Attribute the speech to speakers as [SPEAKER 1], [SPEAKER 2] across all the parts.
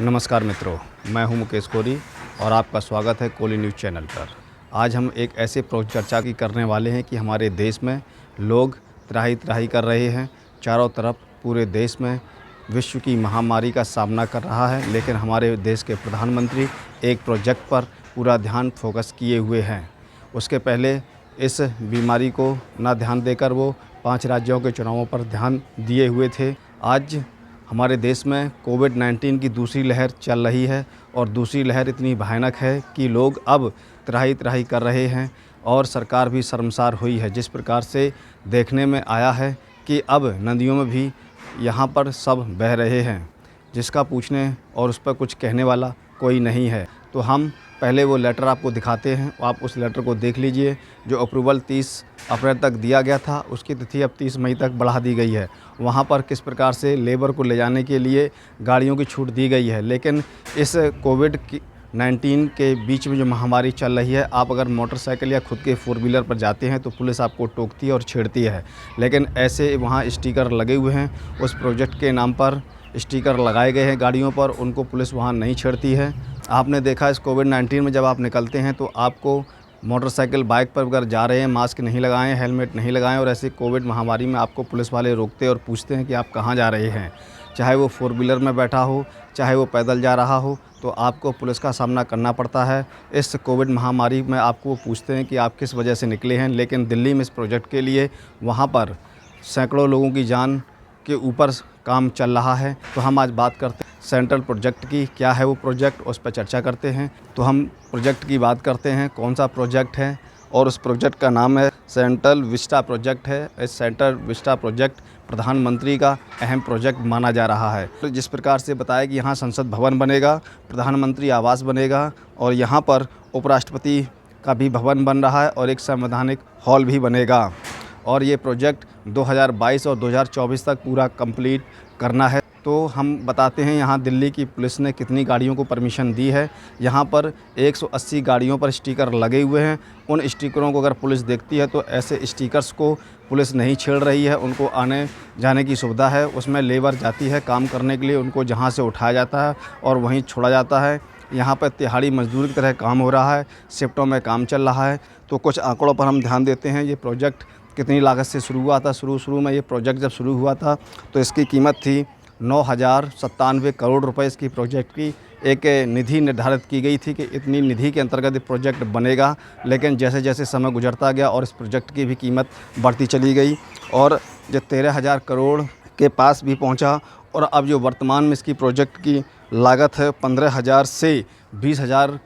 [SPEAKER 1] नमस्कार मित्रों, मैं हूं मुकेश कोरी और आपका स्वागत है कोली न्यूज़ चैनल पर। आज हम एक ऐसे चर्चा की करने वाले हैं कि हमारे देश में लोग त्राही कर रहे हैं। चारों तरफ पूरे देश में विश्व की महामारी का सामना कर रहा है, लेकिन हमारे देश के प्रधानमंत्री एक प्रोजेक्ट पर पूरा ध्यान फोकस किए हुए हैं। उसके पहले इस बीमारी को ना ध्यान देकर वो 5 राज्यों के चुनावों पर ध्यान दिए हुए थे। आज हमारे देश में कोविड-19 की दूसरी लहर चल रही है और दूसरी लहर इतनी भयानक है कि लोग अब त्राही कर रहे हैं और सरकार भी शर्मसार हुई है। जिस प्रकार से देखने में आया है कि अब नदियों में भी यहाँ पर सब बह रहे हैं, जिसका पूछने और उस पर कुछ कहने वाला कोई नहीं है। तो हम पहले वो लेटर आपको दिखाते हैं, आप उस लेटर को देख लीजिए। जो अप्रूवल 30 अप्रैल तक दिया गया था, उसकी तिथि अब 30 मई तक बढ़ा दी गई है। वहाँ पर किस प्रकार से लेबर को ले जाने के लिए गाड़ियों की छूट दी गई है, लेकिन इस कोविड-19 के बीच में जो महामारी चल रही है, आप अगर मोटरसाइकिल या खुद के 4 व्हीलर पर जाते हैं तो पुलिस आपको टोकती है और छेड़ती है। लेकिन ऐसे वहाँ स्टिकर लगे हुए हैं, उस प्रोजेक्ट के नाम पर स्टिकर लगाए गए हैं गाड़ियों पर, उनको पुलिस वहाँ नहीं छेड़ती है। आपने देखा इस कोविड-19 में जब आप निकलते हैं तो आपको मोटरसाइकिल बाइक पर अगर जा रहे हैं, मास्क नहीं लगाएं, हेलमेट नहीं लगाएं और ऐसे कोविड महामारी में आपको पुलिस वाले रोकते और पूछते हैं कि आप कहाँ जा रहे हैं। चाहे वो 4 व्हीलर में बैठा हो, चाहे वो पैदल जा रहा हो, तो आपको पुलिस का सामना करना पड़ता है। इस कोविड महामारी में आपको पूछते हैं कि आप किस वजह से निकले हैं। लेकिन दिल्ली में इस प्रोजेक्ट के लिए वहाँ पर सैकड़ों लोगों की जान के ऊपर काम चल रहा है। तो हम आज बात करते हैं सेंट्रल प्रोजेक्ट की, क्या है वो प्रोजेक्ट, उस पर चर्चा करते हैं। तो हम प्रोजेक्ट की बात करते हैं, कौन सा प्रोजेक्ट है, और उस प्रोजेक्ट का नाम है सेंट्रल विस्टा प्रोजेक्ट है। इस सेंट्रल विस्टा प्रोजेक्ट प्रधानमंत्री का अहम प्रोजेक्ट माना जा रहा है। तो जिस प्रकार से बताया कि यहाँ संसद भवन बनेगा, प्रधानमंत्री आवास बनेगा और यहाँ पर उपराष्ट्रपति का भी भवन बन रहा है और एक संवैधानिक हॉल भी बनेगा। और ये प्रोजेक्ट 2022 और 2024 तक पूरा कंप्लीट करना है। तो हम बताते हैं यहाँ दिल्ली की पुलिस ने कितनी गाड़ियों को परमिशन दी है। यहाँ पर 180 गाड़ियों पर स्टिकर लगे हुए हैं। उन स्टिकरों को अगर पुलिस देखती है तो ऐसे स्टिकर्स को पुलिस नहीं छेड़ रही है, उनको आने जाने की सुविधा है। उसमें लेबर जाती है काम करने के लिए, उनको जहाँ से उठाया जाता है और वहीं छोड़ा जाता है। यहाँ पर तिहाड़ी मजदूर की तरह काम हो रहा है, शिफ्टों में काम चल रहा है। तो कुछ आंकड़ों पर हम ध्यान देते हैं। ये प्रोजेक्ट कितनी लागत से शुरू हुआ था। शुरू में ये प्रोजेक्ट जब शुरू हुआ था तो इसकी कीमत थी 9,097 करोड़ रुपए। इसकी प्रोजेक्ट की एक निधि निर्धारित की गई थी कि इतनी निधि के अंतर्गत ये प्रोजेक्ट बनेगा। लेकिन जैसे जैसे समय गुजरता गया और इस प्रोजेक्ट की भी कीमत बढ़ती चली गई और जो 13,000 करोड़ के पास भी पहुंचा। और अब जो वर्तमान में इसकी प्रोजेक्ट की लागत है 15,000 से 20,000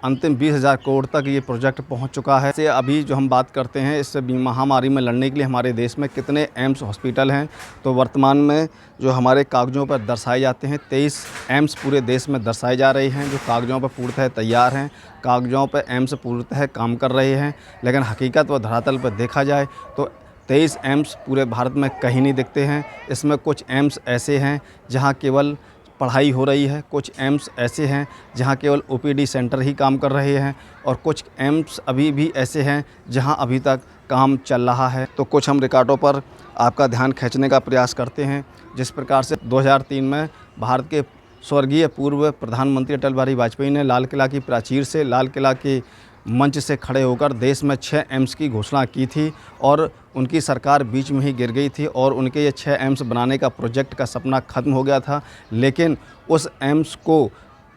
[SPEAKER 1] अंतिम 20,000 करोड़ तक ये प्रोजेक्ट पहुंच चुका है। से अभी जो हम बात करते हैं इस महामारी में लड़ने के लिए हमारे देश में कितने एम्स हॉस्पिटल हैं, तो वर्तमान में जो हमारे कागज़ों पर दर्शाए जाते हैं 23 एम्स पूरे देश में दर्शाए जा रहे हैं, जो कागज़ों पर पूर्णतः तैयार हैं, कागज़ों पर एम्स पूर्णतः काम कर रहे हैं। लेकिन हकीकत व धरातल पर देखा जाए तो 23 एम्स पूरे भारत में कहीं नहीं दिखते हैं। इसमें कुछ एम्स ऐसे हैं जहाँ केवल पढ़ाई हो रही है, कुछ एम्स ऐसे हैं जहां केवल ओपीडी सेंटर ही काम कर रहे हैं और कुछ एम्स अभी भी ऐसे हैं जहां अभी तक काम चल रहा है। तो कुछ हम रिकॉर्डों पर आपका ध्यान खींचने का प्रयास करते हैं। जिस प्रकार से 2003 में भारत के स्वर्गीय पूर्व प्रधानमंत्री अटल बिहारी वाजपेयी ने लाल किला की प्राचीर से, लाल किला के मंच से खड़े होकर देश में 6 एम्स की घोषणा की थी और उनकी सरकार बीच में ही गिर गई थी और उनके ये 6 एम्स बनाने का प्रोजेक्ट का सपना ख़त्म हो गया था। लेकिन उस एम्स को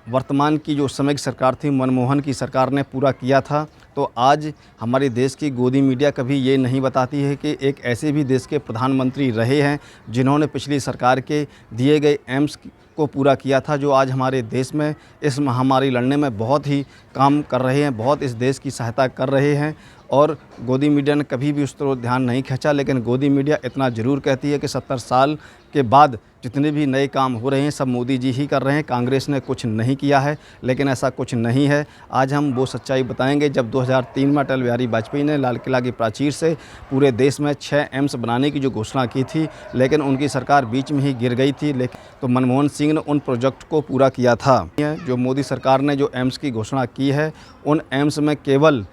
[SPEAKER 1] वर्तमान की जो उस समय की सरकार थी, मनमोहन की सरकार ने पूरा किया था। तो आज हमारे देश की गोदी मीडिया कभी ये नहीं बताती है कि एक ऐसे भी देश के प्रधानमंत्री रहे हैं जिन्होंने पिछली सरकार के दिए गए एम्स को पूरा किया था, जो आज हमारे देश में इस महामारी लड़ने में बहुत ही काम कर रहे हैं, बहुत इस देश की सहायता कर रहे हैं। और गोदी मीडिया ने कभी भी उस तरह ध्यान नहीं खींचा। लेकिन गोदी मीडिया इतना ज़रूर कहती है कि 70 साल के बाद जितने भी नए काम हो रहे हैं सब मोदी जी ही कर रहे हैं, कांग्रेस ने कुछ नहीं किया है। लेकिन ऐसा कुछ नहीं है। आज हम वो सच्चाई बताएंगे जब 2003 में अटल बिहारी वाजपेयी ने लाल किला की प्राचीर से पूरे देश में 6 एम्स बनाने की जो घोषणा की थी, लेकिन उनकी सरकार बीच में ही गिर गई थी। लेकिन तो मनमोहन सिंह ने उन प्रोजेक्ट को पूरा किया था। जो मोदी सरकार ने जो एम्स की घोषणा की है, उन एम्स में केवल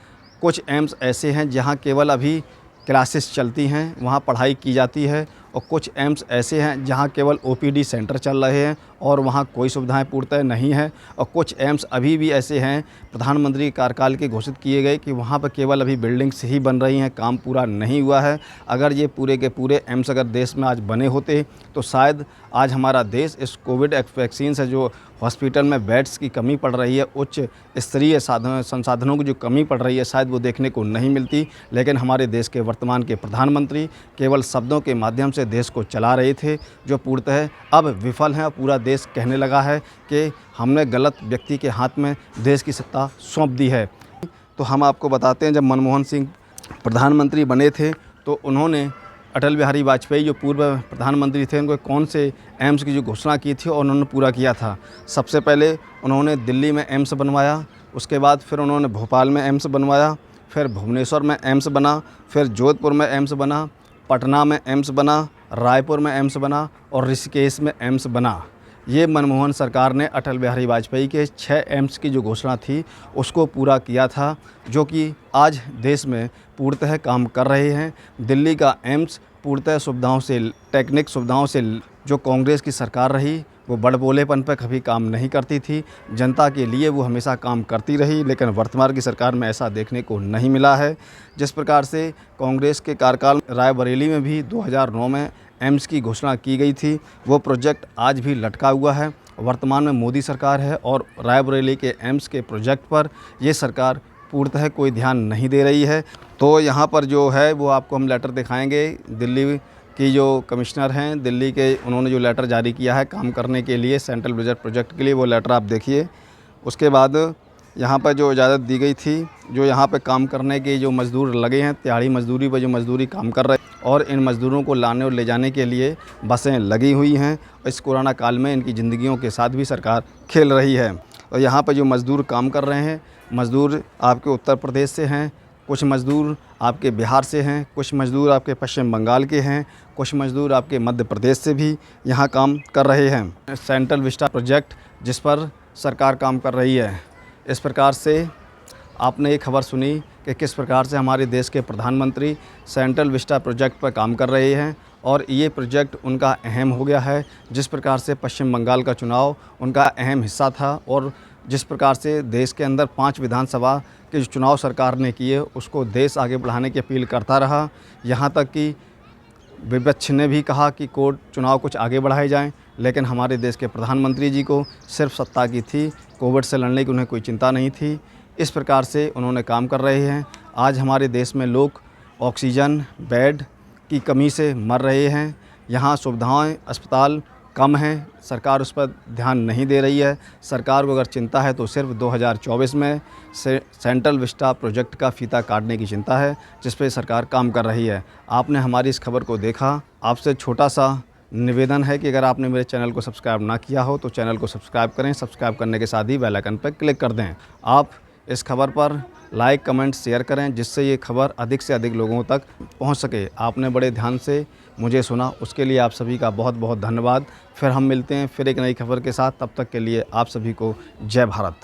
[SPEAKER 1] कुछ एम्स ऐसे हैं जहां केवल अभी क्लासेस चलती हैं, वहां पढ़ाई की जाती है, और कुछ एम्स ऐसे हैं जहां केवल ओपीडी सेंटर चल रहे हैं और वहाँ कोई सुविधाएं पूर्णतः नहीं है। और कुछ एम्स अभी भी ऐसे हैं प्रधानमंत्री के कार्यकाल के घोषित किए गए कि वहाँ पर केवल अभी बिल्डिंग्स ही बन रही हैं, काम पूरा नहीं हुआ है। अगर ये पूरे के पूरे एम्स अगर देश में आज बने होते तो शायद आज हमारा देश इस कोविड वैक्सीन से जो हॉस्पिटल में बेड्स की कमी पड़ रही है, उच्च स्तरीय संसाधनों की जो कमी पड़ रही है, शायद वो देखने को नहीं मिलती। लेकिन हमारे देश के वर्तमान के प्रधानमंत्री केवल शब्दों के माध्यम से देश को चला रहे थे, जो पूर्णतः अब विफल हैं। पूरा देश कहने लगा है कि हमने गलत व्यक्ति के हाथ में देश की सत्ता सौंप दी है। तो हम आपको बताते हैं, जब मनमोहन सिंह प्रधानमंत्री बने थे तो उन्होंने अटल बिहारी वाजपेयी जो पूर्व प्रधानमंत्री थे, उनको कौन से एम्स की जो घोषणा की थी और उन्होंने पूरा किया था। सबसे पहले उन्होंने दिल्ली में एम्स बनवाया, उसके बाद फिर उन्होंने भोपाल में एम्स बनवाया, फिर भुवनेश्वर में एम्स बना, फिर जोधपुर में एम्स बना, पटना में एम्स बना, रायपुर में एम्स बना और ऋषिकेश में एम्स बना। ये मनमोहन सरकार ने अटल बिहारी वाजपेयी के 6 एम्स की जो घोषणा थी उसको पूरा किया था, जो कि आज देश में पूर्णतः काम कर रहे हैं। दिल्ली का एम्स पूर्णतः सुविधाओं से, टेक्निक सुविधाओं से, जो कांग्रेस की सरकार रही वो बड़बोलेपन पर कभी काम नहीं करती थी, जनता के लिए वो हमेशा काम करती रही। लेकिन वर्तमान की सरकार में ऐसा देखने को नहीं मिला है। जिस प्रकार से कांग्रेस के कार्यकाल रायबरेली में भी 2009 में एम्स की घोषणा की गई थी, वो प्रोजेक्ट आज भी लटका हुआ है। वर्तमान में मोदी सरकार है और रायबरेली के एम्स के प्रोजेक्ट पर ये सरकार पूर्णतः कोई ध्यान नहीं दे रही है। तो यहाँ पर जो है वो आपको हम लेटर दिखाएंगे। दिल्ली की जो कमिश्नर हैं दिल्ली के, उन्होंने जो लेटर जारी किया है काम करने के लिए सेंट्रल बजट प्रोजेक्ट के लिए, वो लेटर आप देखिए। उसके बाद यहाँ पर जो इजाज़त दी गई थी, जो यहाँ पे काम करने के जो मज़दूर लगे हैं, दिहाड़ी मजदूरी पर जो मजदूरी काम कर रहे हैं, और इन मज़दूरों को लाने और ले जाने के लिए बसें लगी हुई हैं। इस कोरोना काल में इनकी ज़िंदगियों के साथ भी सरकार खेल रही है। और यहाँ पर जो मज़दूर काम कर रहे हैं, मज़दूर आपके उत्तर प्रदेश से हैं, कुछ मज़दूर आपके बिहार से हैं, कुछ मज़दूर आपके पश्चिम बंगाल के हैं, कुछ मज़दूर आपके मध्य प्रदेश से भी यहाँ काम कर रहे हैं। सेंट्रल विस्टा प्रोजेक्ट जिस पर सरकार काम कर रही है, इस प्रकार से आपने ये खबर सुनी कि किस प्रकार से हमारे देश के प्रधानमंत्री सेंट्रल विस्टा प्रोजेक्ट पर काम कर रहे हैं और ये प्रोजेक्ट उनका अहम हो गया है। जिस प्रकार से पश्चिम बंगाल का चुनाव उनका अहम हिस्सा था और जिस प्रकार से देश के अंदर 5 विधानसभा के जो चुनाव सरकार ने किए उसको देश आगे बढ़ाने की अपील करता रहा। यहाँ तक कि विपक्ष ने भी कहा कि कोर्ट चुनाव कुछ आगे बढ़ाए जाएं, लेकिन हमारे देश के प्रधानमंत्री जी को सिर्फ सत्ता की थी, कोविड से लड़ने की उन्हें कोई चिंता नहीं थी। इस प्रकार से उन्होंने काम कर रहे हैं। आज हमारे देश में लोग ऑक्सीजन बेड की कमी से मर रहे हैं। यहाँ सुविधाएं अस्पताल कम हैं, सरकार उस पर ध्यान नहीं दे रही है। सरकार को अगर चिंता है तो सिर्फ 2024 में सेंट्रल विस्टा प्रोजेक्ट का फीता काटने की चिंता है, जिस पर सरकार काम कर रही है। आपने हमारी इस खबर को देखा, आपसे छोटा सा निवेदन है कि अगर आपने मेरे चैनल को सब्सक्राइब ना किया हो तो चैनल को सब्सक्राइब करें। सब्सक्राइब करने के साथ ही बेल आइकन पर क्लिक कर दें। आप इस खबर पर लाइक कमेंट शेयर करें, जिससे ये खबर अधिक से अधिक लोगों तक पहुंच सके। आपने बड़े ध्यान से मुझे सुना, उसके लिए आप सभी का बहुत बहुत धन्यवाद। फिर हम मिलते हैं फिर एक नई खबर के साथ। तब तक के लिए आप सभी को जय भारत।